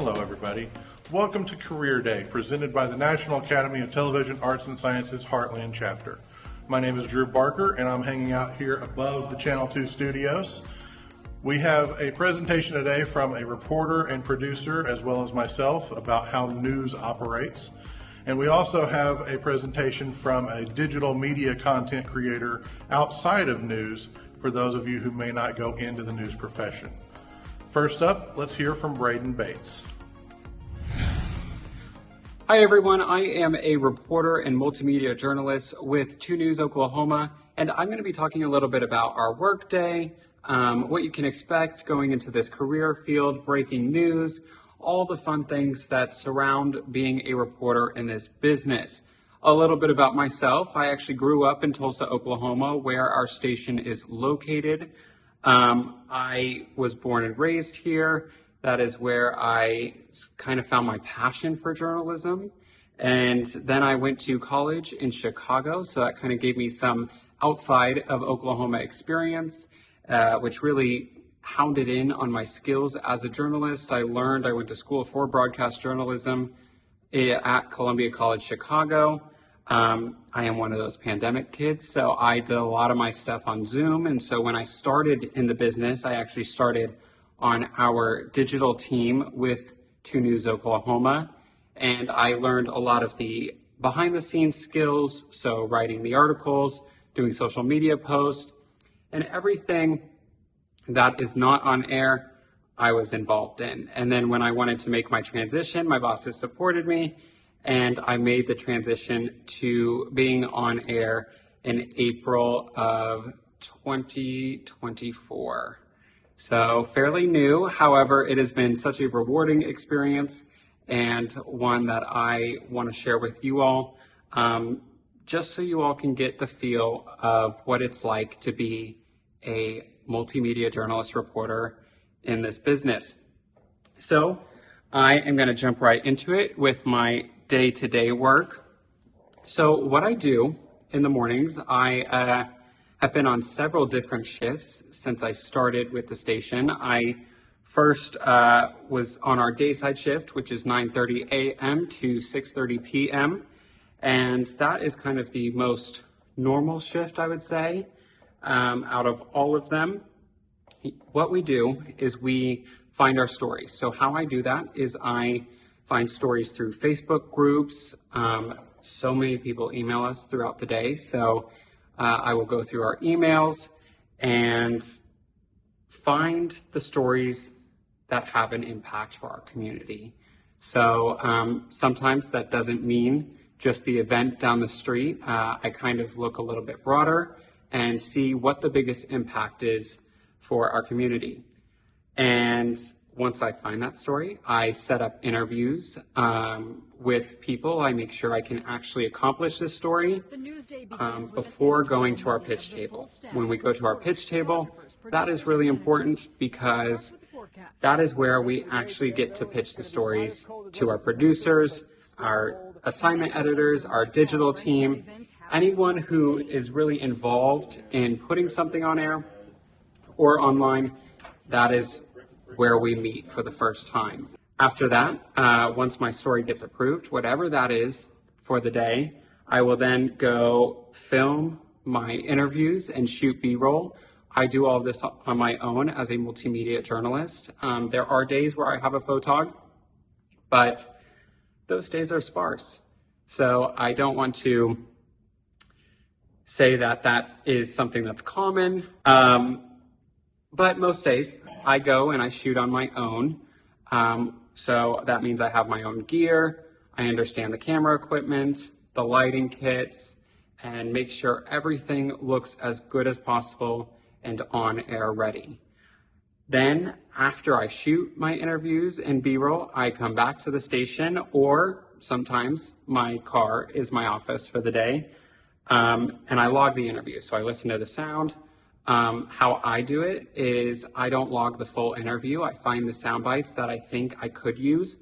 Hello everybody. Welcome to Career Day, presented by the National Academy of Television Arts and Sciences Heartland chapter. My name is Drew Barker and I'm hanging out here above the Channel 2 studios. We have a presentation today from a reporter and producer as well as myself about how news operates. And we also have a presentation from a digital media content creator outside of news for those of you who may not go into the news profession. First up, let's hear from Braden Bates. Hi everyone, I am a reporter and multimedia journalist with 2 News Oklahoma, and I'm going to be talking a little bit about our workday, what you can expect going into this career field, breaking news, all the fun things that surround being a reporter in this business. A little bit about myself. I actually grew up in Tulsa, Oklahoma, where our station is located. I was born and raised here. That is where I kind of found my passion for journalism. And then I went to college in Chicago, so that kind of gave me some outside of Oklahoma experience, which really hounded in on my skills as a journalist. I went to school for broadcast journalism at Columbia College Chicago. I am one of those pandemic kids, so I did a lot of my stuff on Zoom. And so when I started in the business, I actually started on our digital team with 2 News Oklahoma. And I learned a lot of the behind the scenes skills, so writing the articles, doing social media posts, and everything that is not on air, I was involved in. And then when I wanted to make my transition, my bosses supported me, and I made the transition to being on air in April of 2024. So fairly new. However, it has been such a rewarding experience and one that I want to share with you all, just so you all can get the feel of what it's like to be a multimedia journalist reporter in this business. So I am going to jump right into it with my day-to-day work. So what I do in the mornings, I have been on several different shifts since I started with the station. I first was on our dayside shift, which is 9:30 a.m. to 6:30 p.m. And that is kind of the most normal shift, I would say. Out of all of them, what we do is we find our stories. So how I do that is I find stories through Facebook groups. So many people email us throughout the day. So I will go through our emails and find the stories that have an impact for our community. So sometimes that doesn't mean just the event down the street. I kind of look a little bit broader and see what the biggest impact is for our community. And once I find that story, I set up interviews with people. I make sure I can actually accomplish this story before going to our pitch table. When we go to our pitch table, that is really important because that is where we actually get to pitch the stories to our producers, our assignment editors, our digital team, anyone who is really involved in putting something on air or online. That is where we meet for the first time. After that, once my story gets approved, whatever that is for the day, I will then go film my interviews and shoot B-roll. I do all of this on my own as a multimedia journalist. There are days where I have a photog, but those days are sparse. So I don't want to say that that is something that's common. But most days I go and I shoot on my own. So that means I have my own gear. I understand the camera equipment, the lighting kits, and make sure everything looks as good as possible and on air ready. Then after I shoot my interviews and B-roll, I come back to the station, or sometimes my car is my office for the day. And I log the interview. So I listen to the sound. How I do it is I don't log the full interview. I find the sound bites that I think I could use,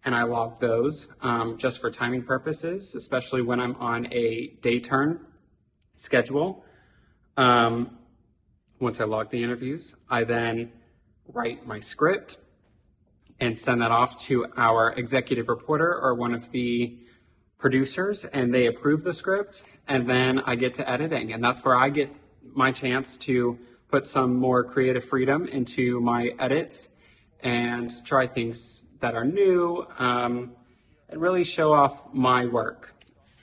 and I log those just for timing purposes, especially when I'm on a day turn schedule. Once I log the interviews, I then write my script, and send that off to our executive reporter or one of the producers, and they approve the script, and then I get to editing, and that's where I get my chance to put some more creative freedom into my edits and try things that are new, and really show off my work.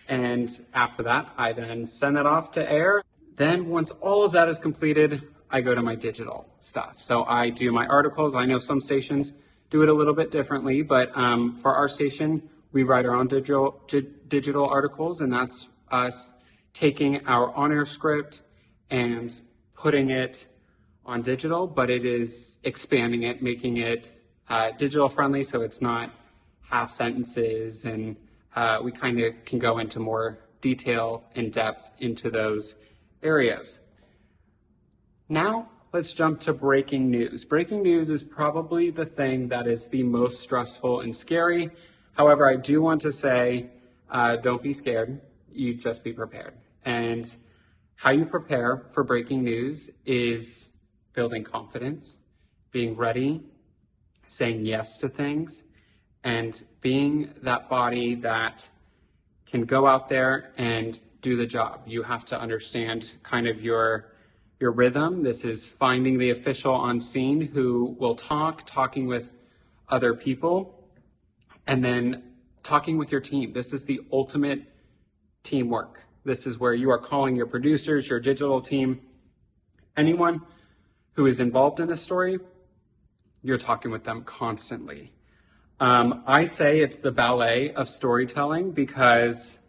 And after that, I then send it off to air. Then once all of that is completed, I go to my digital stuff. So I do my articles. I know some stations do it a little bit differently, but for our station, we write our own digital articles, and that's us taking our on-air script and putting it on digital, but it is expanding it, making it digital friendly, so it's not half sentences, and we kind of can go into more detail and depth into those areas. Now, let's jump to breaking news. Breaking news is probably the thing that is the most stressful and scary. However, I do want to say, don't be scared, you just be prepared. And how you prepare for breaking news is building confidence, being ready, saying yes to things, and being that body that can go out there and do the job. You have to understand kind of your rhythm. This is finding the official on scene who will talking with other people, and then talking with your team. This is the ultimate teamwork. This is where you are calling your producers, your digital team, anyone who is involved in the story, you're talking with them constantly. I say it's the ballet of storytelling because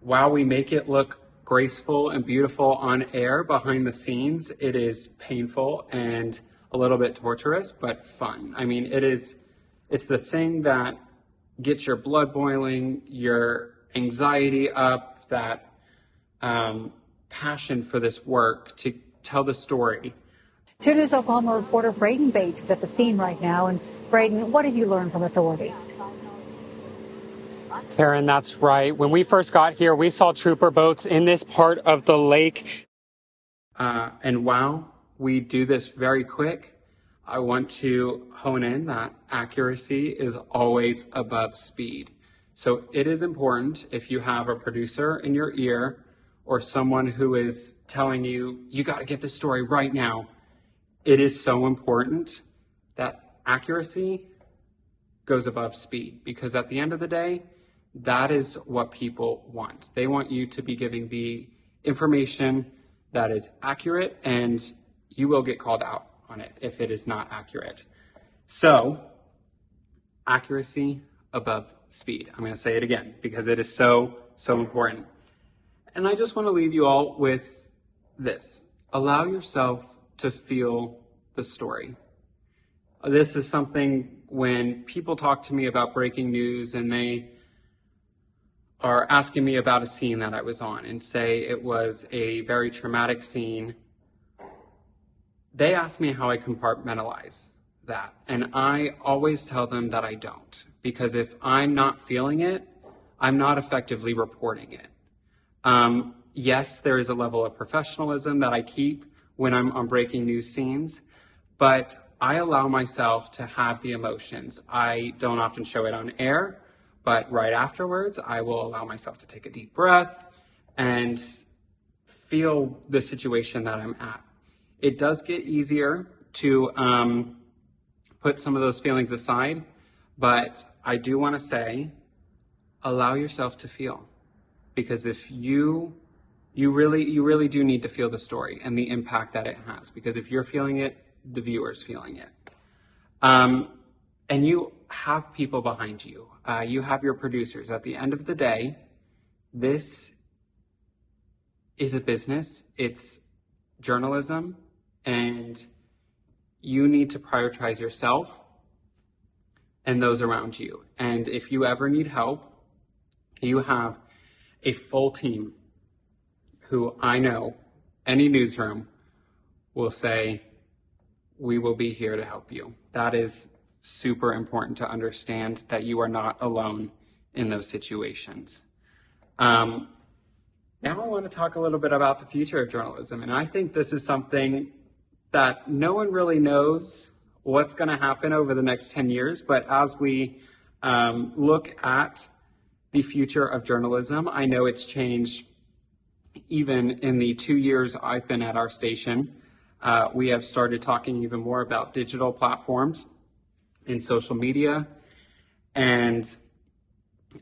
while we make it look graceful and beautiful on air, behind the scenes, it is painful and a little bit torturous, but fun. I mean, it's the thing that gets your blood boiling, your anxiety up, that passion for this work to tell the story. 2 News Oklahoma reporter Braden Bates is at the scene right now. And Braden, what have you learned from authorities? Karen, that's right. When we first got here, we saw trooper boats in this part of the lake. And while we do this very quick, I want to hone in that accuracy is always above speed. So it is important if you have a producer in your ear or someone who is telling you, you got to get this story right now. It is so important that accuracy goes above speed, because at the end of the day, that is what people want. They want you to be giving the information that is accurate, and you will get called out on it if it is not accurate. So, accuracy above speed. I'm going to say it again because it is so important. And I just want to leave you all with this. Allow yourself to feel the story. This is something when people talk to me about breaking news and they are asking me about a scene that I was on and say it was a very traumatic scene, they ask me how I compartmentalize that. And I always tell them that I don't, because if I'm not feeling it, I'm not effectively reporting it. Yes, there is a level of professionalism that I keep when I'm on breaking news scenes, but I allow myself to have the emotions. I don't often show it on air, but right afterwards, I will allow myself to take a deep breath and feel the situation that I'm at. It does get easier to put some of those feelings aside, but I do want to say, allow yourself to feel, because if you really do need to feel the story and the impact that it has, because if you're feeling it, the viewer's feeling it. And you have people behind you. You have your producers. At the end of the day, this is a business. It's journalism, and you need to prioritize yourself and those around you. And if you ever need help, you have a full team who I know any newsroom will say, we will be here to help you. That is super important to understand, that you are not alone in those situations. Now I want to talk a little bit about the future of journalism. And I think this is something that no one really knows what's going to happen over the next 10 years. But as we look at the future of journalism, I know it's changed even in the 2 years I've been at our station. We have started talking even more about digital platforms and social media. And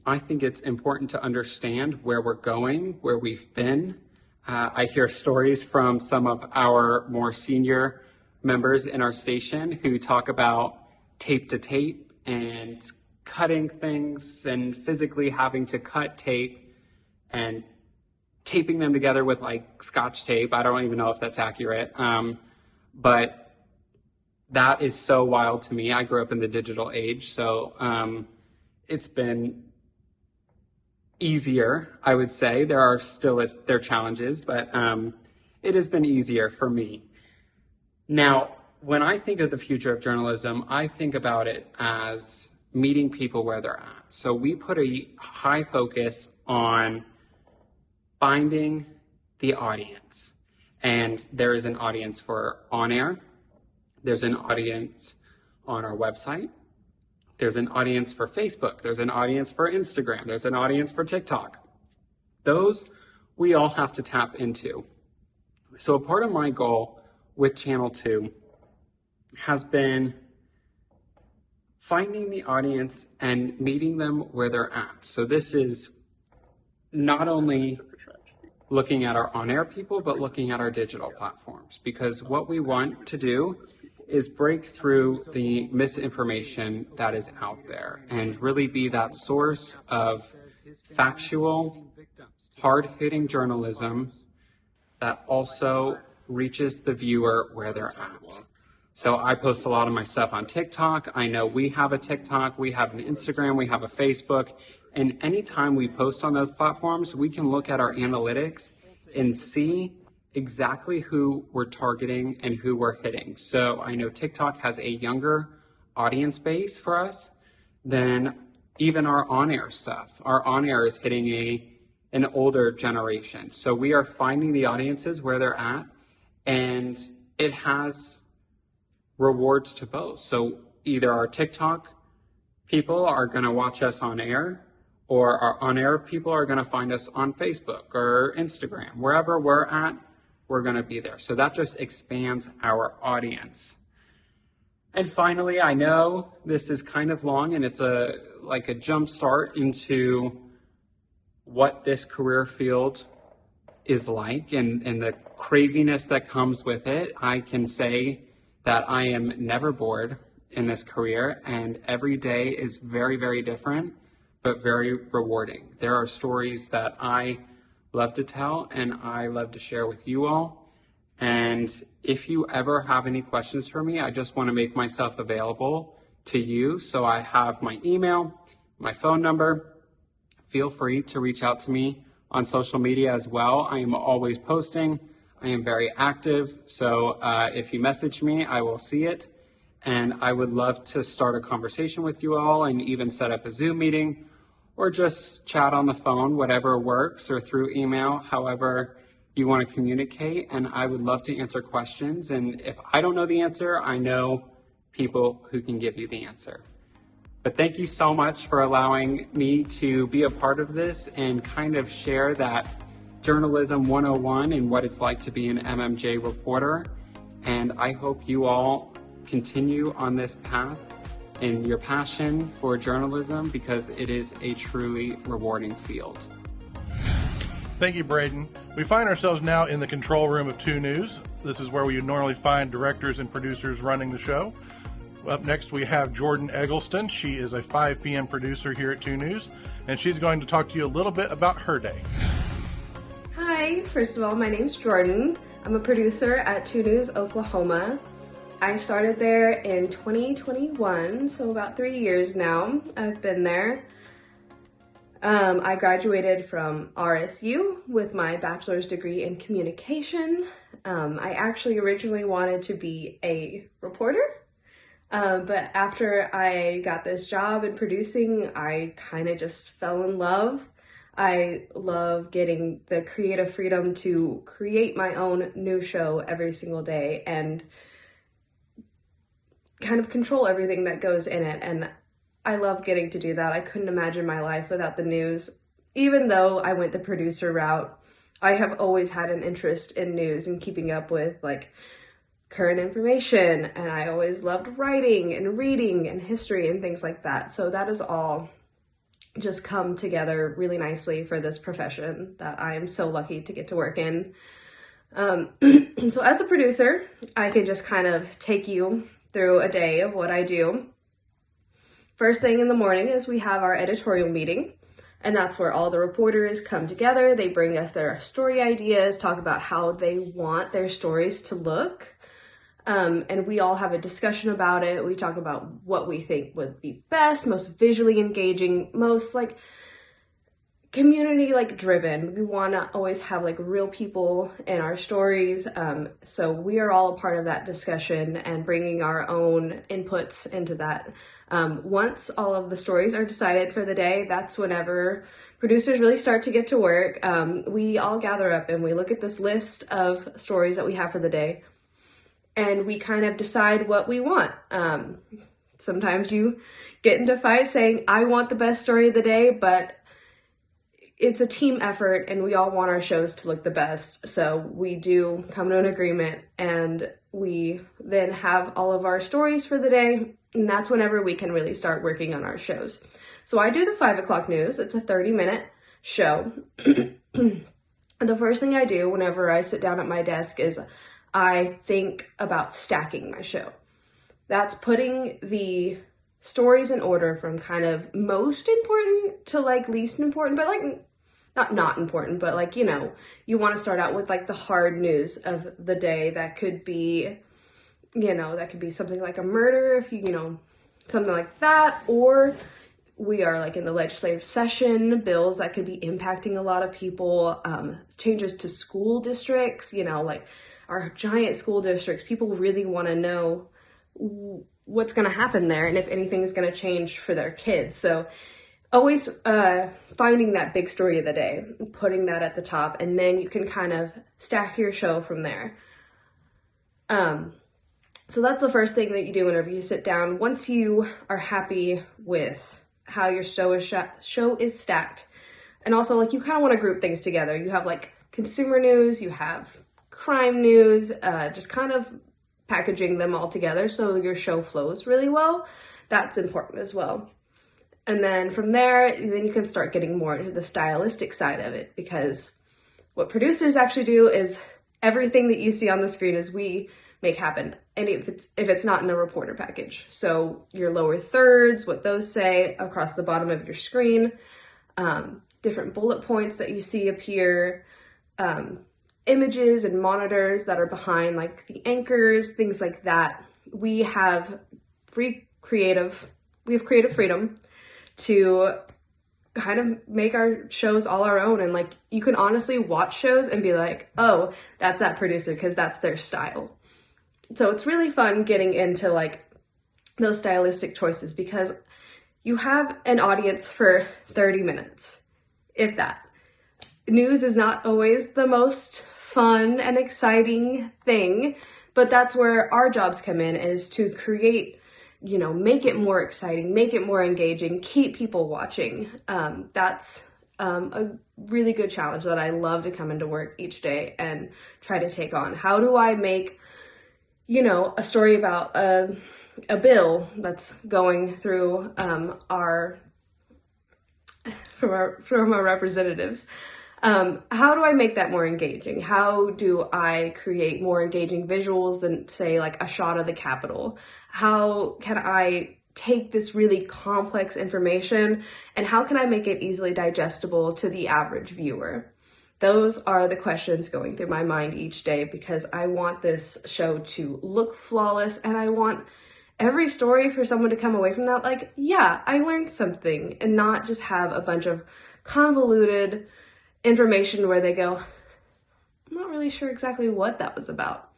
I think it's important to understand where we're going, where we've been. I hear stories from some of our more senior members in our station who talk about tape to tape and cutting things and physically having to cut tape and taping them together with like Scotch tape. I don't even know if that's accurate. But that is so wild to me. I grew up in the digital age, so it's been easier, I would say. There are still their challenges, but it has been easier for me. Now, when I think of the future of journalism, I think about it as meeting people where they're at. So we put a high focus on finding the audience. And there is an audience for on-air. There's an audience on our website. There's an audience for Facebook. There's an audience for Instagram. There's an audience for TikTok. Those we all have to tap into. So a part of my goal with Channel 2 has been finding the audience and meeting them where they're at. So this is not only looking at our on-air people, but looking at our digital platforms, because what we want to do is break through the misinformation that is out there and really be that source of factual, hard-hitting journalism that also reaches the viewer where they're at. So I post a lot of my stuff on TikTok. I know we have a TikTok, we have an Instagram, we have a Facebook, and anytime we post on those platforms, we can look at our analytics and see exactly who we're targeting and who we're hitting. So I know TikTok has a younger audience base for us than even our on-air stuff. Our on-air is hitting an older generation. So we are finding the audiences where they're at, and it has rewards to both. So either our TikTok people are going to watch us on air, or our on-air people are going to find us on Facebook or Instagram. Wherever we're at, we're going to be there. So that just expands our audience. And finally, I know this is kind of long, and it's like a jump start into what this career field is like and the craziness that comes with it. I can say that I am never bored in this career, and every day is very, very different, but very rewarding. There are stories that I love to tell and I love to share with you all. And if you ever have any questions for me, I just want to make myself available to you. So I have my email, my phone number. Feel free to reach out to me on social media as well. I am always posting. I am very active. So if you message me, I will see it. And I would love to start a conversation with you all and even set up a Zoom meeting or just chat on the phone, whatever works, or through email, however you want to communicate. And I would love to answer questions. And if I don't know the answer, I know people who can give you the answer. But thank you so much for allowing me to be a part of this and kind of share that journalism 101 and what it's like to be an MMJ reporter. And I hope you all continue on this path in your passion for journalism, because it is a truly rewarding field. Thank you, Braden. We find ourselves now in the control room of 2 News. This is where we normally find directors and producers running the show. Up next, we have Jordan Eggleston. She is a 5 p.m. producer here at 2 News, and she's going to talk to you a little bit about her day. Hi, first of all, my name's Jordan. I'm a producer at 2 News, Oklahoma. I started there in 2021, so about 3 years now I've been there. I graduated from RSU with my bachelor's degree in communication. I actually originally wanted to be a reporter, but after I got this job in producing, I kind of just fell in love. I love getting the creative freedom to create my own new show every single day and kind of control everything that goes in it. And I love getting to do that. I couldn't imagine my life without the news. Even though I went the producer route, I have always had an interest in news and keeping up with like current information, and I always loved writing and reading and history and things like that. So that is all just come together really nicely for this profession that I am so lucky to get to work in. So as a producer, I can just kind of take you through a day of what I do. First thing in the morning is we have our editorial meeting, and that's where all the reporters come together. They bring us their story ideas, talk about how they want their stories to look. And we all have a discussion about it. We talk about what we think would be best, most visually engaging, most like community like driven. We want to always have like real people in our stories. So we are all a part of that discussion and bringing our own inputs into that. Once all of the stories are decided for the day, that's whenever producers really start to get to work. We all gather up and we look at this list of stories that we have for the day, and we kind of decide what we want. Sometimes you get into fights saying, I want the best story of the day, but it's a team effort and we all want our shows to look the best. So we do come to an agreement, and we then have all of our stories for the day, and that's whenever we can really start working on our shows. So I do the 5 o'clock news. It's a 30-minute show. The first thing I do whenever I sit down at my desk is I think about stacking my show. That's putting the stories in order from kind of most important to like least important, but like not important, but like, you know, you want to start out with like the hard news of the day. That could be, you know, that could be something like a murder, if you know, something like that, or we are like in the legislative session, bills that could be impacting a lot of people, changes to school districts, you know, like our giant school districts. People really want to know what's going to happen there and if anything is going to change for their kids. So always finding that big story of the day, putting that at the top, and then you can kind of stack your show from there. So that's the first thing that you do whenever you sit down. Once you are happy with how your show is stacked, and also like you kind of want to group things together. You have like consumer news, you have crime news, just kind of packaging them all together so your show flows really well. That's important as well. And then from there, then you can start getting more into the stylistic side of it, because what producers actually do is everything that you see on the screen is we make happen. And if it's not in a reporter package. So your lower thirds, what those say across the bottom of your screen, different bullet points that you see appear, images and monitors that are behind like the anchors, things like that. We have creative freedom to kind of make our shows all our own. And like, you can honestly watch shows and be like, oh, that's that producer, because that's their style. So it's really fun getting into like those stylistic choices, because you have an audience for 30 minutes, if that. News is not always the most fun and exciting thing, but that's where our jobs come in, is to create, you know, make it more exciting, make it more engaging, keep people watching. That's a really good challenge that I love to come into work each day and try to take on. How do I make, you know, a story about a bill that's going through our representatives? How do I make that more engaging? How do I create more engaging visuals than, say, like a shot of the Capitol? How can I take this really complex information and how can I make it easily digestible to the average viewer? Those are the questions going through my mind each day, because I want this show to look flawless, and I want every story for someone to come away from that like, yeah, I learned something, and not just have a bunch of convoluted information where they go, I'm not really sure exactly what that was about.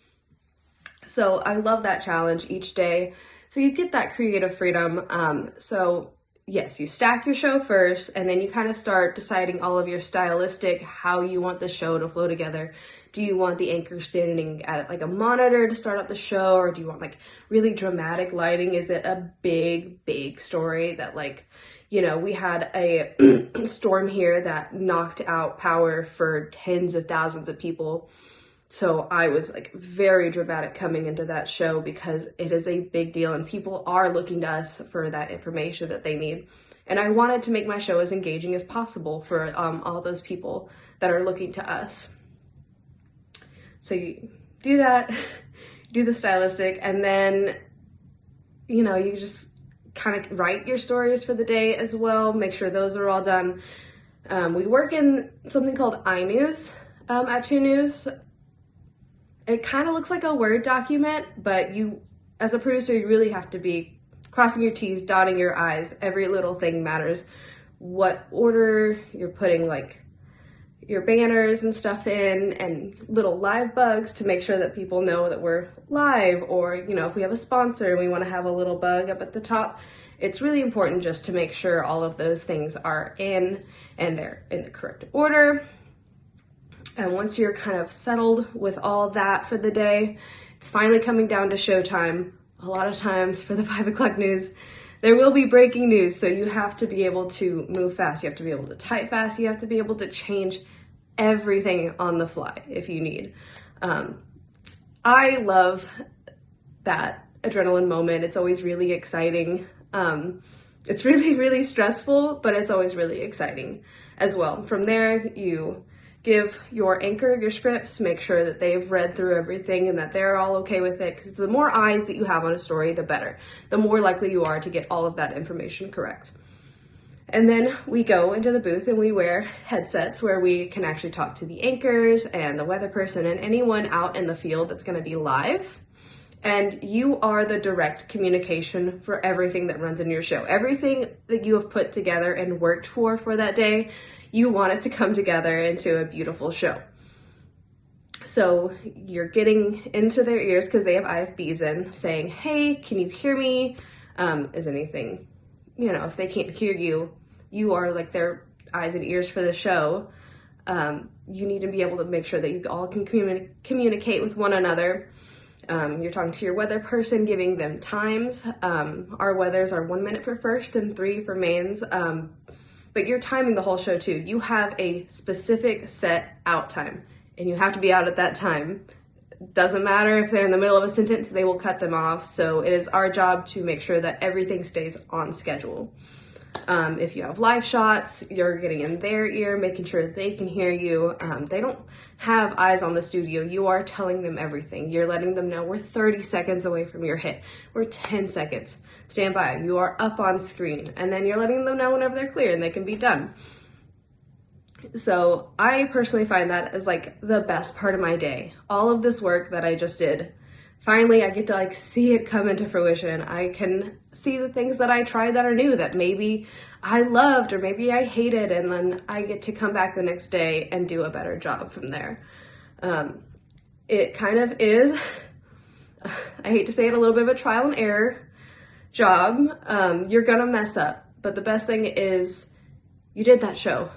So I love that challenge each day. So you get that creative freedom. So yes, you stack your show first, and then you kind of start deciding all of your stylistic, how you want the show to flow together. Do you want the anchor standing at like a monitor to start out the show, or do you want like really dramatic lighting? Is it a big story that, like, you know, we had a storm here that knocked out power for tens of thousands of people. So I was like very dramatic coming into that show because it is a big deal and people are looking to us for that information that they need. And I wanted to make my show as engaging as possible for all those people that are looking to us. So you do that, do the stylistic, and then, you know, you just kind of write your stories for the day as well. Make sure those are all done. We work in something called iNews at 2 News. It kind of looks like a Word document, but you, as a producer, you really have to be crossing your T's, dotting your I's. Every little thing matters. What order you're putting, like, your banners and stuff in, and little live bugs to make sure that people know that we're live, or, you know, if we have a sponsor and we want to have a little bug up at the top. It's really important just to make sure all of those things are in and they're in the correct order. And once you're kind of settled with all that for the day, it's finally coming down to showtime. A lot of times for the 5 o'clock news, there will be breaking news, so you have to be able to move fast. You have to be able to type fast. You have to be able to change everything on the fly if you need. I love that adrenaline moment. It's always really exciting. It's really stressful, but it's always really exciting as well. From there, you give your anchor your scripts, make sure that they've read through everything and that they're all okay with it, because the more eyes that you have on a story, the better. The more likely you are to get all of that information correct. And then we go into the booth and we wear headsets where we can actually talk to the anchors and the weather person and anyone out in the field that's going to be live. And you are the direct communication for everything that runs in your show. Everything that you have put together and worked for that day, you want it to come together into a beautiful show. So you're getting into their ears because they have IFBs in, saying, hey, can you hear me? Is anything, you know, if they can't hear you, you are like their eyes and ears for the show. You need to be able to make sure that you all can communicate with one another. You're talking to your weather person, giving them times. Our weathers are 1 minute for first and 3 for mains. But you're timing the whole show too. You have a specific set out time and you have to be out at that time. Doesn't matter if they're in the middle of a sentence, they will cut them off. So it is our job to make sure that everything stays on schedule. If you have live shots, you're getting in their ear, making sure that they can hear you. They don't have eyes on the studio. You are telling them everything. You're letting them know we're 30 seconds away from your hit. We're 10 seconds. Stand by. You are up on screen. And then you're letting them know whenever they're clear and they can be done. So I personally find that as like the best part of my day. All of this work that I just did, finally I get to like see it come into fruition. I can see the things that I tried that are new that maybe I loved or maybe I hated, and then I get to come back the next day and do a better job from there. It kind of is, I hate to say it, a little bit of a trial and error job. You're gonna mess up, but the best thing is you did that show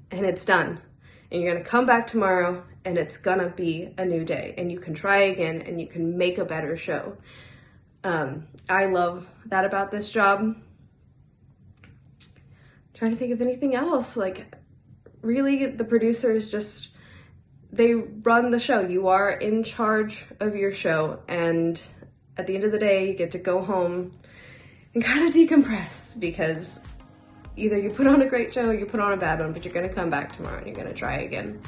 and it's done, and you're gonna come back tomorrow and it's gonna be a new day and you can try again and you can make a better show. I love that about this job. Trying to think of anything else. Like, really, the producers just, they run the show. You are in charge of your show, and at the end of the day, you get to go home and kind of decompress, because either you put on a great show or you put on a bad one, but you're gonna come back tomorrow and you're gonna try again.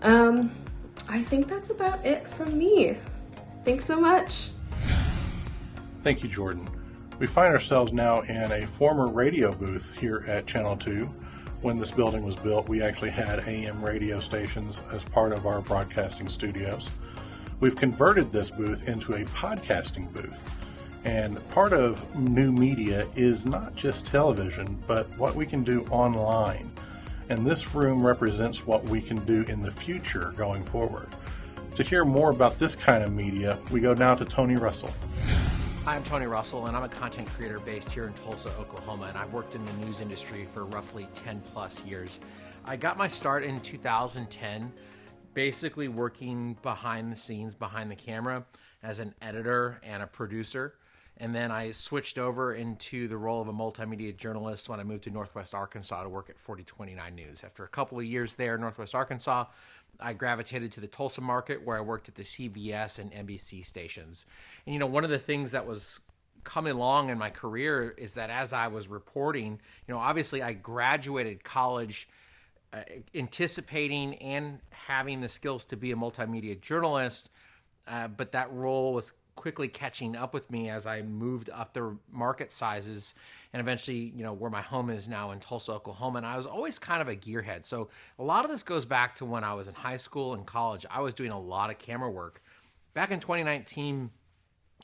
I think that's about it from me. Thanks so much. Thank you, Jordan. We find ourselves now in a former radio booth here at Channel 2. When this building was built, we actually had AM radio stations as part of our broadcasting studios. We've converted this booth into a podcasting booth. And part of new media is not just television, but what we can do online. And this room represents what we can do in the future going forward. To hear more about this kind of media, we go now to Tony Russell. Hi, I'm Tony Russell, and I'm a content creator based here in Tulsa, Oklahoma, and I've worked in the news industry for roughly 10 plus years. I got my start in 2010, basically working behind the scenes, behind the camera, as an editor and a producer. And then I switched over into the role of a multimedia journalist when I moved to Northwest Arkansas to work at 4029 News. After a couple of years there in Northwest Arkansas, I gravitated to the Tulsa market where I worked at the CBS and NBC stations. And, you know, one of the things that was coming along in my career is that as I was reporting, you know, obviously I graduated college anticipating and having the skills to be a multimedia journalist, but that role was quickly catching up with me as I moved up the market sizes and eventually, you know, where my home is now in Tulsa, Oklahoma. And I was always kind of a gearhead. So a lot of this goes back to when I was in high school and college. I was doing a lot of camera work. Back in 2019,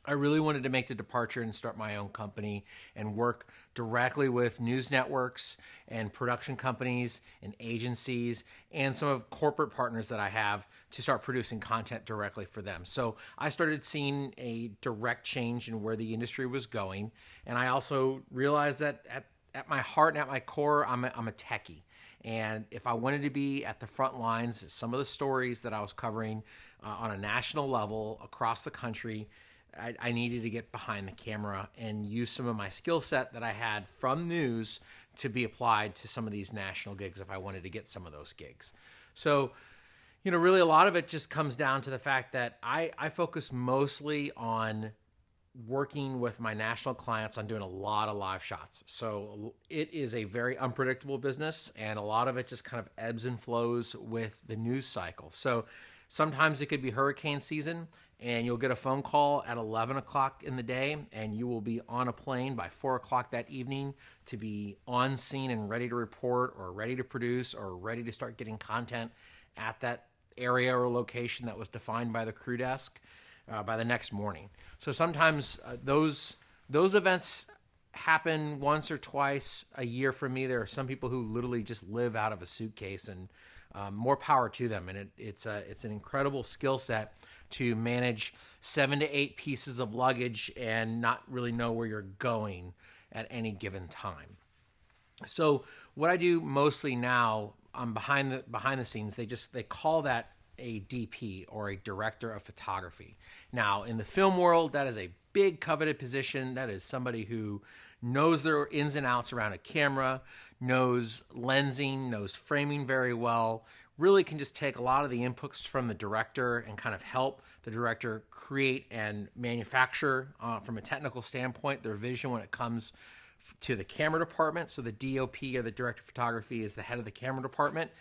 I really wanted to make the departure and start my own company and work directly with news networks and production companies and agencies and some of corporate partners that I have to start producing content directly for them. So I started seeing a direct change in where the industry was going. And I also realized that at my heart and at my core, I'm a techie. And if I wanted to be at the front lines, some of the stories that I was covering on a national level across the country, I needed to get behind the camera and use some of my skill set that I had from news to be applied to some of these national gigs if I wanted to get some of those gigs. So, you know, really a lot of it just comes down to the fact that I focus mostly on working with my national clients on doing a lot of live shots. So it is a very unpredictable business, and a lot of it just kind of ebbs and flows with the news cycle. So sometimes it could be hurricane season, and you'll get a phone call at 11 o'clock in the day, and you will be on a plane by 4 o'clock that evening to be on scene and ready to report or ready to produce or ready to start getting content at that area or location that was defined by the crew desk by the next morning. So sometimes those events happen once or twice a year for me. There are some people who literally just live out of a suitcase, and more power to them. And it's an incredible skill set to manage 7 to 8 pieces of luggage and not really know where you're going at any given time. So what I do mostly now, I'm behind the scenes. They call that a DP, or a director of photography. Now, in the film world, that is a big coveted position. That is somebody who knows their ins and outs around a camera, knows lensing, knows framing very well, really can just take a lot of the inputs from the director and kind of help the director create and manufacture from a technical standpoint their vision when it comes to the camera department. So the DOP, or the director of photography, is the head of the camera department.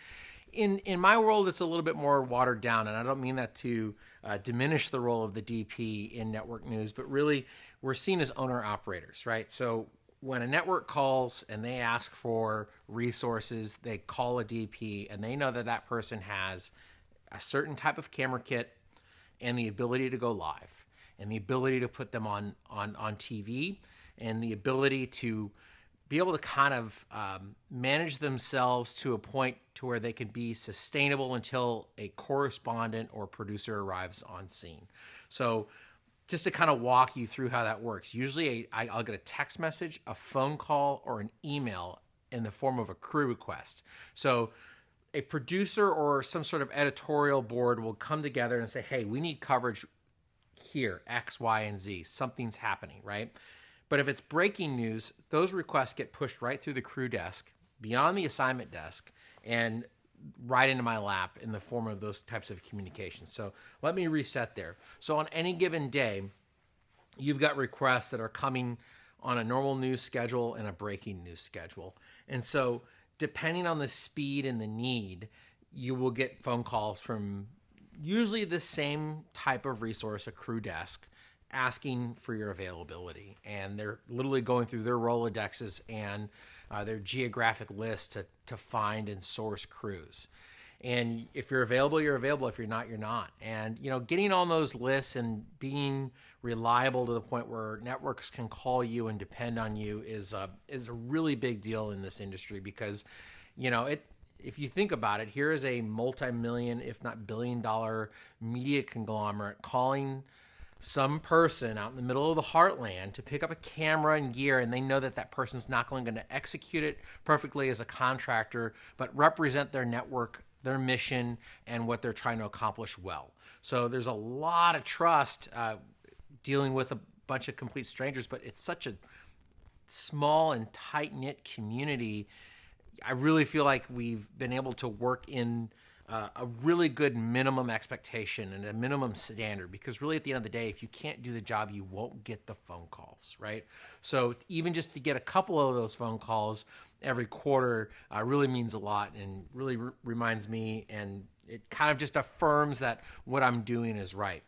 In my world, it's a little bit more watered down, and I don't mean that to diminish the role of the DP in network news, but really we're seen as owner-operators, right? So when a network calls and they ask for resources, they call a DP, and they know that that person has a certain type of camera kit and the ability to go live, and the ability to put them on TV, and the ability to be able to kind of manage themselves to a point to where they can be sustainable until a correspondent or producer arrives on scene. So just to kind of walk you through how that works, usually I'll get a text message, a phone call, or an email in the form of a crew request. So a producer or some sort of editorial board will come together and say, hey, we need coverage here, X, Y, and Z. Something's happening, right? But if it's breaking news, those requests get pushed right through the crew desk, beyond the assignment desk, and right into my lap in the form of those types of communications. So let me reset there. So on any given day, you've got requests that are coming on a normal news schedule and a breaking news schedule. And so depending on the speed and the need, you will get phone calls from usually the same type of resource, a crew desk, asking for your availability. And they're literally going through their Rolodexes and their geographic list to find and source crews. And if you're available, you're available. If you're not, you're not. And, you know, getting on those lists and being reliable to the point where networks can call you and depend on you is a really big deal in this industry, because, you know, if you think about it, here is a multi-million, if not billion-dollar media conglomerate calling some person out in the middle of the heartland to pick up a camera and gear, and they know that that person's not only going to execute it perfectly as a contractor, but represent their network, their mission, and what they're trying to accomplish well. So there's a lot of trust dealing with a bunch of complete strangers, but it's such a small and tight-knit community. I really feel like we've been able to work in a really good minimum expectation and a minimum standard, because really at the end of the day, if you can't do the job, you won't get the phone calls, right? So even just to get a couple of those phone calls every quarter really means a lot, and really reminds me, and it kind of just affirms that what I'm doing is right.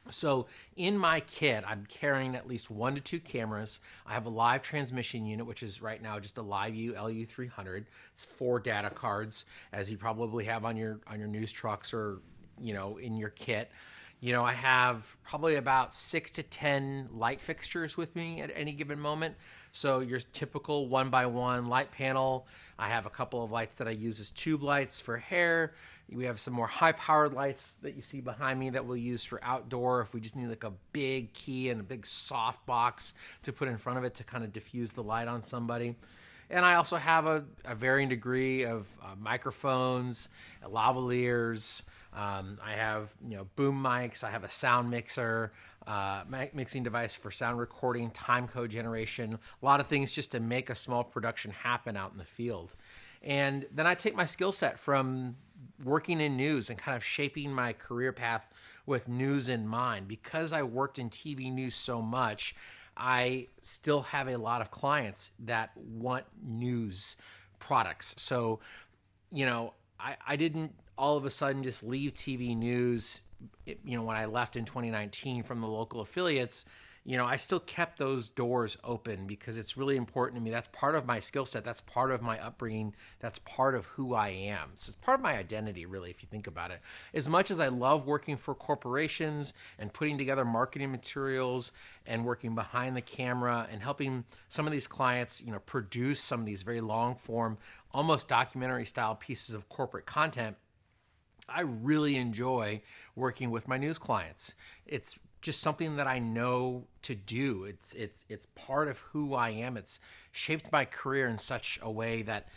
So in my kit, I'm carrying at least 1 to 2 cameras. I have a live transmission unit, which is right now just a LiveU LU300. It's 4 data cards, as you probably have on your news trucks or in your kit. I have probably about 6 to 10 light fixtures with me at any given moment. So your typical 1x1 light panel. I have a couple of lights that I use as tube lights for hair. We have some more high-powered lights that you see behind me that we'll use for outdoor if we just need like a big key and a big soft box to put in front of it to kind of diffuse the light on somebody. And I also have a varying degree of microphones, lavaliers. I have boom mics. I have a sound mixer, mixing device for sound recording, time code generation, a lot of things just to make a small production happen out in the field. And then I take my skill set from working in news and kind of shaping my career path with news in mind. Because I worked in TV news so much, I still have a lot of clients that want news products. So, I didn't all of a sudden just leave TV news, when I left in 2019 from the local affiliates. I still kept those doors open because it's really important to me. That's part of my skill set. That's part of my upbringing. That's part of who I am. So it's part of my identity, really, if you think about it. As much as I love working for corporations and putting together marketing materials and working behind the camera and helping some of these clients, produce some of these very long form, almost documentary style pieces of corporate content, I really enjoy working with my news clients. It's just something that I know to do. It's part of who I am. It's shaped my career in such a way that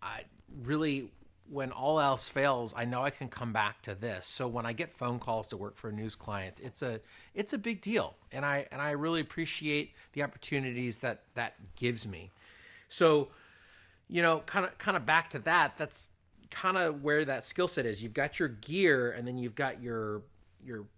I really, when all else fails, I know I can come back to this. So when I get phone calls to work for news clients, it's a big deal, and I really appreciate the opportunities that gives me. So, kind of back to that. That's kind of where that skill set is. You've got your gear, and then you've got your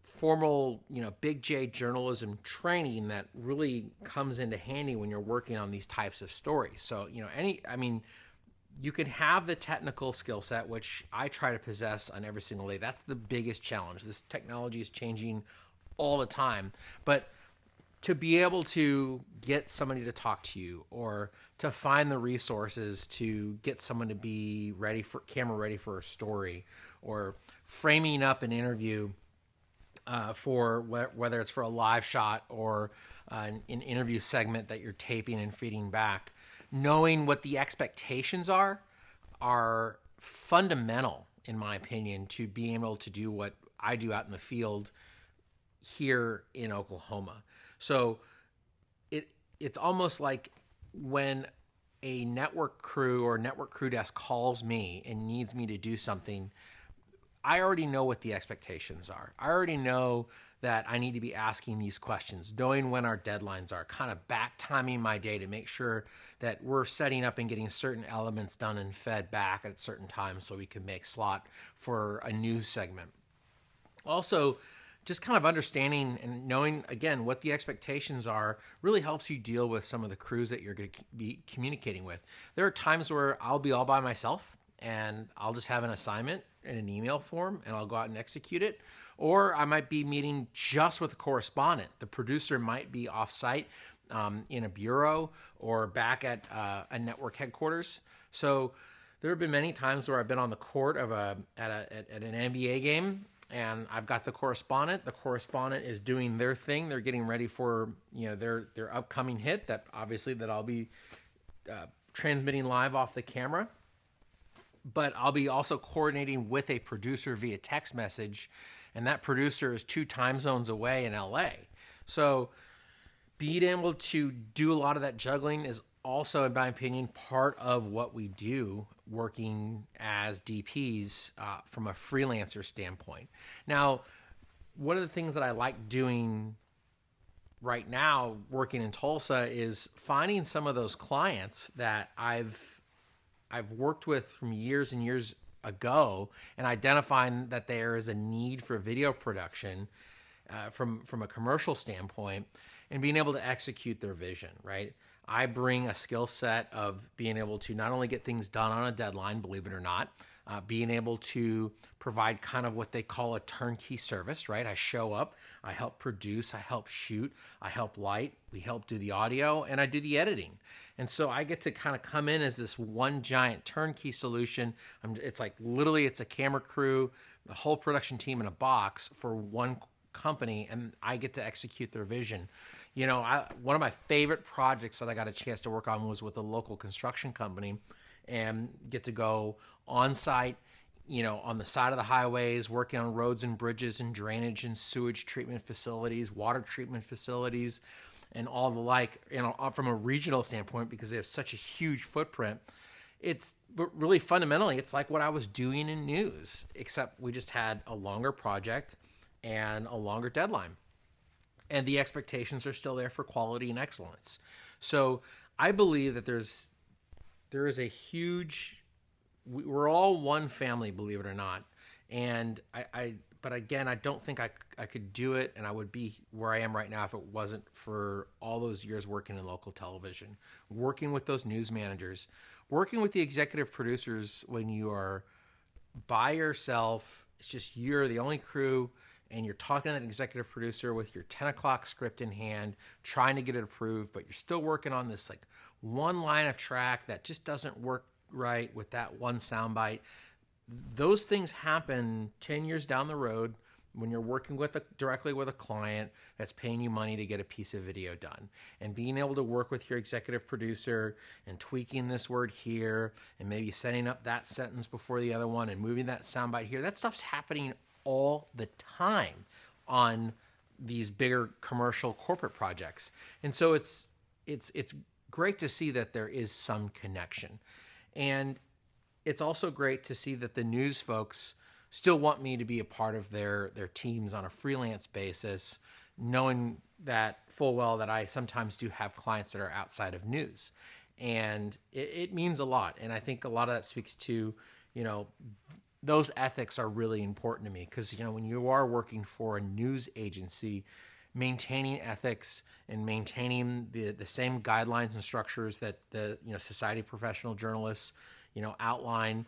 formal, big J journalism training that really comes into handy when you're working on these types of stories. So, you can have the technical skill set, which I try to possess on every single day. That's the biggest challenge. This technology is changing all the time. But to be able to get somebody to talk to you, or to find the resources to get someone to be camera ready for a story, or framing up an interview for whether it's for a live shot or an interview segment that you're taping and feeding back, knowing what the expectations are fundamental, in my opinion, to being able to do what I do out in the field here in Oklahoma. So it's almost like when a network crew or network crew desk calls me and needs me to do something, I already know what the expectations are. I already know that I need to be asking these questions, knowing when our deadlines are, kind of back timing my day to make sure that we're setting up and getting certain elements done and fed back at certain times so we can make slot for a news segment. Also, just kind of understanding and knowing, again, what the expectations are really helps you deal with some of the crews that you're going to be communicating with. There are times where I'll be all by myself and I'll just have an assignment in an email form and I'll go out and execute it. Or I might be meeting just with a correspondent. The producer might be offsite in a bureau or back at a network headquarters. So there have been many times where I've been on the court of at an NBA game, and I've got the correspondent. The correspondent is doing their thing. They're getting ready for their upcoming hit that I'll be transmitting live off the camera. But I'll be also coordinating with a producer via text message and that producer is 2 time zones away in LA. So being able to do a lot of that juggling is also, in my opinion, part of what we do working as DPs from a freelancer standpoint. Now, one of the things that I like doing right now working in Tulsa is finding some of those clients that I've worked with from years and years ago and identifying that there is a need for video production from a commercial standpoint and being able to execute their vision, right? I bring a skill set of being able to not only get things done on a deadline, believe it or not, being able to provide kind of what they call a turnkey service, right? I show up, I help produce, I help shoot, I help light, we help do the audio, and I do the editing. And so I get to kind of come in as this one giant turnkey solution. It's like literally it's a camera crew, the whole production team in a box for one company, and I get to execute their vision. One of my favorite projects that I got a chance to work on was with a local construction company and get to go on site, on the side of the highways, working on roads and bridges and drainage and sewage treatment facilities, water treatment facilities, and all the like, from a regional standpoint, because they have such a huge footprint. But really fundamentally, it's like what I was doing in news, except we just had a longer project and a longer deadline. And the expectations are still there for quality and excellence. So I believe that there is a huge, we're all one family, believe it or not. And but again, I don't think I could do it, and I would be where I am right now if it wasn't for all those years working in local television, working with those news managers, working with the executive producers when you are by yourself. It's just you're the only crew, and you're talking to that executive producer with your 10 o'clock script in hand, trying to get it approved, but you're still working on this like one line of track that just doesn't work right with that one soundbite. Those things happen 10 years down the road when you're working directly with a client that's paying you money to get a piece of video done. And being able to work with your executive producer and tweaking this word here and maybe setting up that sentence before the other one and moving that soundbite here, that stuff's happening all the time on these bigger commercial corporate projects. And so it's great to see that there is some connection. And it's also great to see that the news folks still want me to be a part of their teams on a freelance basis, knowing that full well that I sometimes do have clients that are outside of news. And it means a lot. And I think a lot of that speaks to, those ethics are really important to me because, when you are working for a news agency, maintaining ethics and maintaining the same guidelines and structures that the Society of Professional Journalists outline,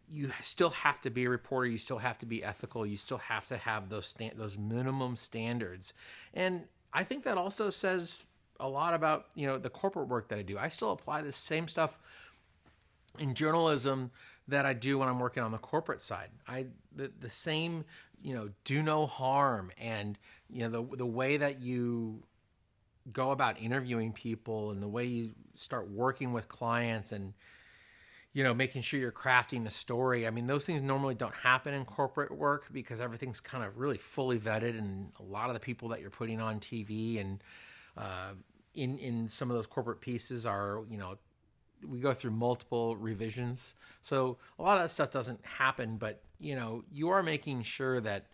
you still have to be a reporter. You still have to be ethical. You still have to have those minimum standards. And I think that also says a lot about the corporate work that I do. I still apply the same stuff in journalism that I do when I'm working on the corporate side. The same do no harm, and the way that you go about interviewing people and the way you start working with clients and making sure you're crafting a story. I mean, those things normally don't happen in corporate work because everything's kind of really fully vetted, and a lot of the people that you're putting on TV and in some of those corporate pieces are, we go through multiple revisions. So a lot of that stuff doesn't happen, but you are making sure that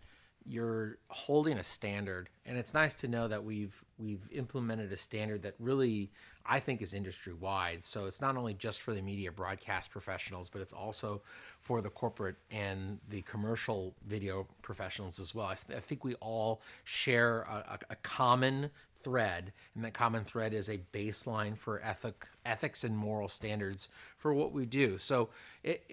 you're holding a standard. And it's nice to know that we've implemented a standard that really, I think, is industry wide. So it's not only just for the media broadcast professionals, but it's also for the corporate and the commercial video professionals as well. I think we all share a common thread, and that common thread is a baseline for ethics and moral standards for what we do. So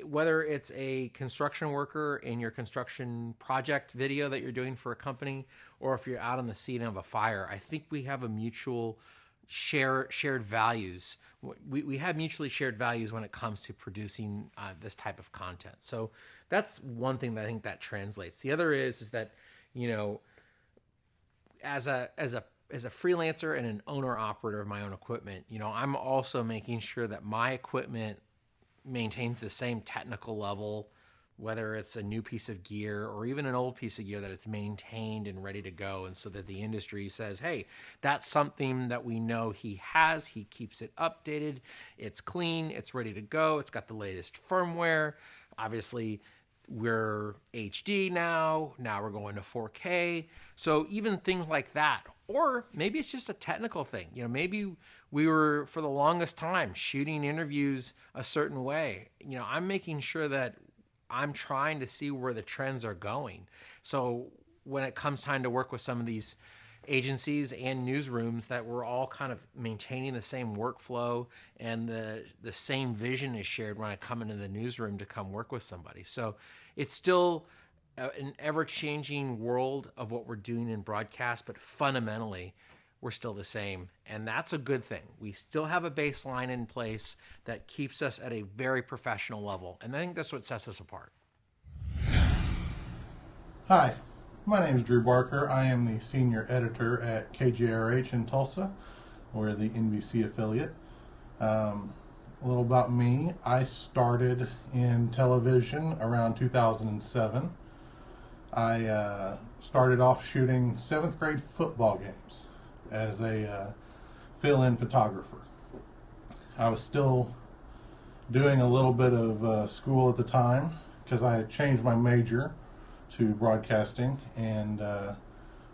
whether it's a construction worker in your construction project video that you're doing for a company, or if you're out on the scene of a fire, I think we have a mutual shared values. We have mutually shared values when it comes to producing this type of content. So that's one thing that I think that translates. The other is that, as a freelancer and an owner operator of my own equipment, I'm also making sure that my equipment maintains the same technical level whether it's a new piece of gear or even an old piece of gear, that it's maintained and ready to go. And so that the industry says, hey, that's something that we know he has. He keeps it updated. It's clean. It's ready to go. It's got the latest firmware. Obviously, we're HD now. Now we're going to 4K. So even things like that. Or maybe it's just a technical thing. Maybe we were, for the longest time, shooting interviews a certain way. I'm making sure that I'm trying to see where the trends are going. So when it comes time to work with some of these agencies and newsrooms, that we're all kind of maintaining the same workflow and the same vision is shared when I come into the newsroom to come work with somebody. So it's still an ever-changing world of what we're doing in broadcast, but fundamentally we're still the same, and that's a good thing. We still have a baseline in place that keeps us at a very professional level, and I think that's what sets us apart. Hi, my name is Drew Barker. I am the senior editor at KJRH in Tulsa. We're the NBC affiliate. A little about me. I started in television around 2007. I started off shooting 7th grade football games as a fill-in photographer. I was still doing a little bit of school at the time because I had changed my major to broadcasting, and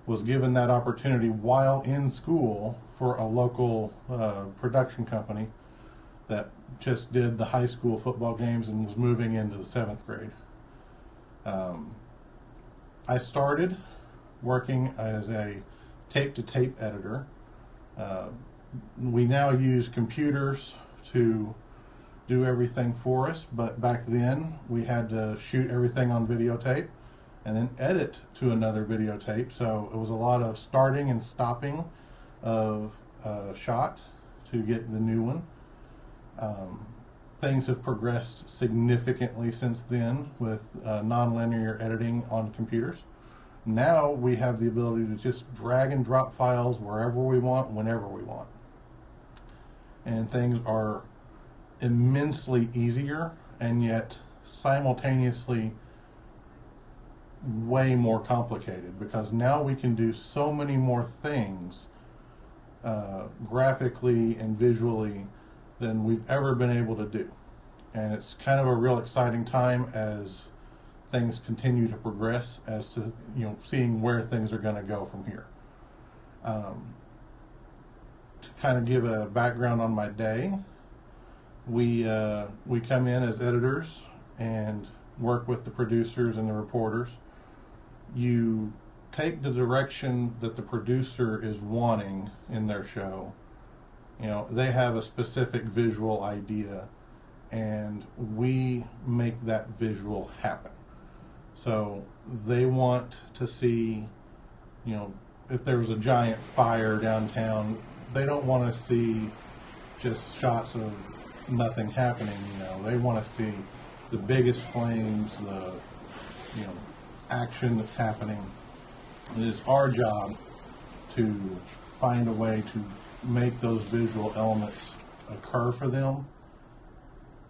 was given that opportunity while in school for a local production company that just did the high school football games and was moving into the 7th grade. I started working as a tape-to-tape editor. We now use computers to do everything for us, but back then we had to shoot everything on videotape and then edit to another videotape. So it was a lot of starting and stopping of a shot to get the new one. Things have progressed significantly since then with nonlinear editing on computers. Now we have the ability to just drag and drop files wherever we want, whenever we want. And things are immensely easier and yet simultaneously way more complicated, because now we can do so many more things graphically and visually than we've ever been able to do. And it's kind of a real exciting time as things continue to progress as to, seeing where things are going to go from here. To kind of give a background on my day, we come in as editors and work with the producers and the reporters. You take the direction that the producer is wanting in their show. They have a specific visual idea, and we make that visual happen. So they want to see, if there was a giant fire downtown, they don't want to see just shots of nothing happening. They want to see the biggest flames, the action that's happening. It is our job to find a way to make those visual elements occur for them,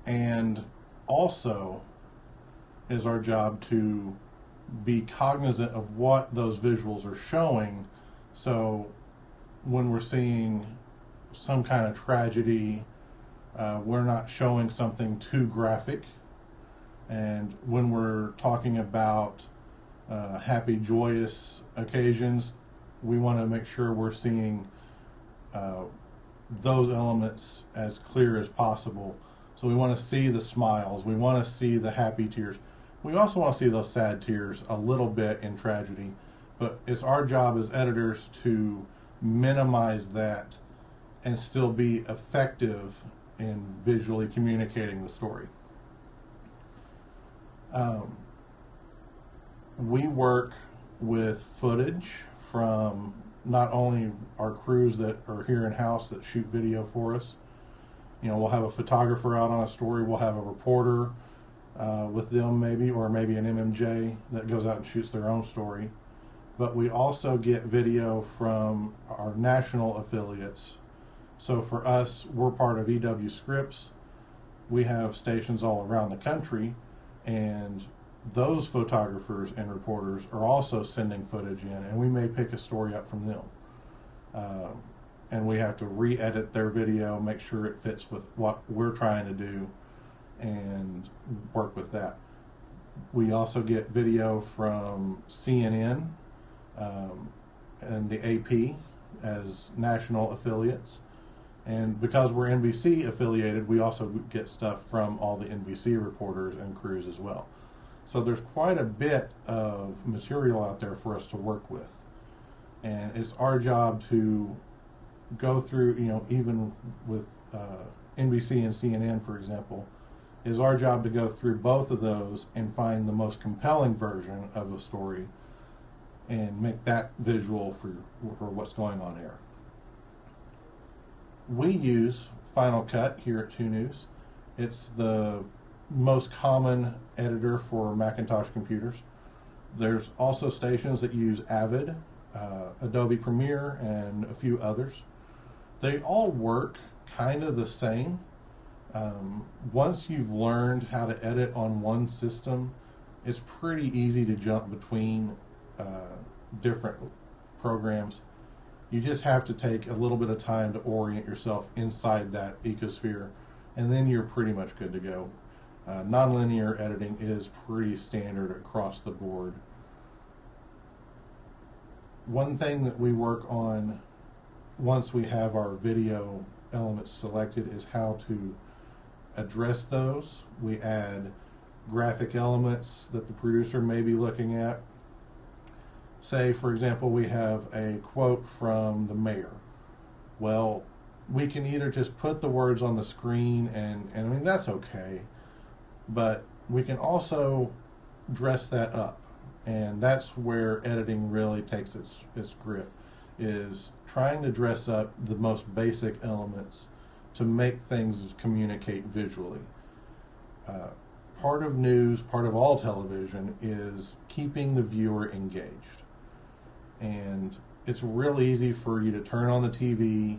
and also it is our job to be cognizant of what those visuals are showing, so when we're seeing some kind of tragedy, we're not showing something too graphic. And when we're talking about happy, joyous occasions, we want to make sure we're seeing those elements as clear as possible. So we want to see the smiles. We want to see the happy tears. We also want to see those sad tears a little bit in tragedy. But it's our job as editors to minimize that and still be effective in visually communicating the story. We work with footage from not only our crews that are here in-house that shoot video for us. We'll have a photographer out on a story. We'll have a reporter with them maybe, or maybe an MMJ that goes out and shoots their own story. But we also get video from our national affiliates. So for us, we're part of EW Scripts. We have stations all around the country, and those photographers and reporters are also sending footage in, and we may pick a story up from them. And we have to re-edit their video, make sure it fits with what we're trying to do, and work with that. We also get video from CNN and the AP as national affiliates. And because we're NBC affiliated, we also get stuff from all the NBC reporters and crews as well. So there's quite a bit of material out there for us to work with. And it's our job to go through, even with NBC and CNN, for example, is our job to go through both of those and find the most compelling version of a story and make that visual for what's going on air. We use Final Cut here at 2 News. It's the most common editor for Macintosh computers. There's also stations that use Avid, Adobe Premiere, and a few others. They all work kind of the same. Once you've learned how to edit on one system, it's pretty easy to jump between different programs. You just have to take a little bit of time to orient yourself inside that ecosphere, and then you're pretty much good to go. Nonlinear editing is pretty standard across the board. One thing that we work on once we have our video elements selected is how to address those. We add graphic elements that the producer may be looking at. Say, for example, we have a quote from the mayor. Well, we can either just put the words on the screen, and I mean, that's okay, but we can also dress that up. And that's where editing really takes its grip, is trying to dress up the most basic elements to make things communicate visually. Part of news, part of all television, is keeping the viewer engaged. And it's real easy for you to turn on the TV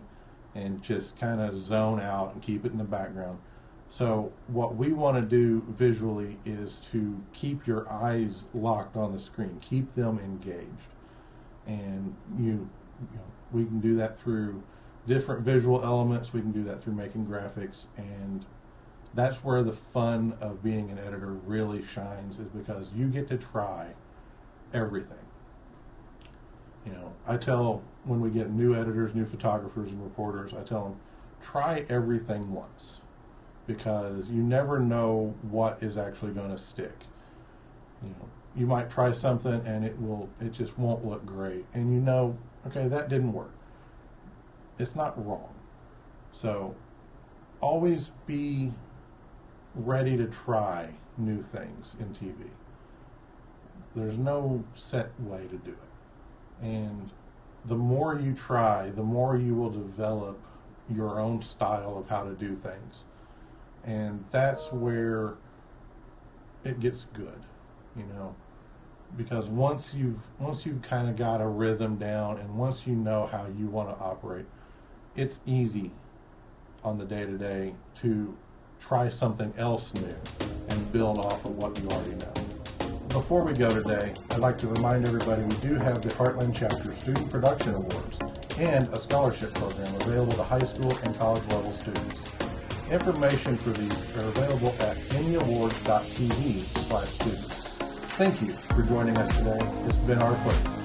and just kind of zone out and keep it in the background. So what we want to do visually is to keep your eyes locked on the screen, keep them engaged. And we can do that through different visual elements. We can do that through making graphics, and that's where the fun of being an editor really shines, is because you get to try everything. I tell, when we get new editors, new photographers and reporters, I tell them, try everything once, because you never know what is actually going to stick. You might try something and it just won't look great, and okay, that didn't work. It's not wrong. So always be ready to try new things in TV. There's no set way to do it. And the more you try, the more you will develop your own style of how to do things. And that's where it gets good, because once you've kind of got a rhythm down, and once you know how you want to operate, it's easy on the day-to-day to try something else new and build off of what you already know. Before we go today, I'd like to remind everybody we do have the Heartland Chapter Student Production Awards and a scholarship program available to high school and college level students. Information for these are available at emmy-awards.tv/students. Thank you for joining us today. It's been our pleasure.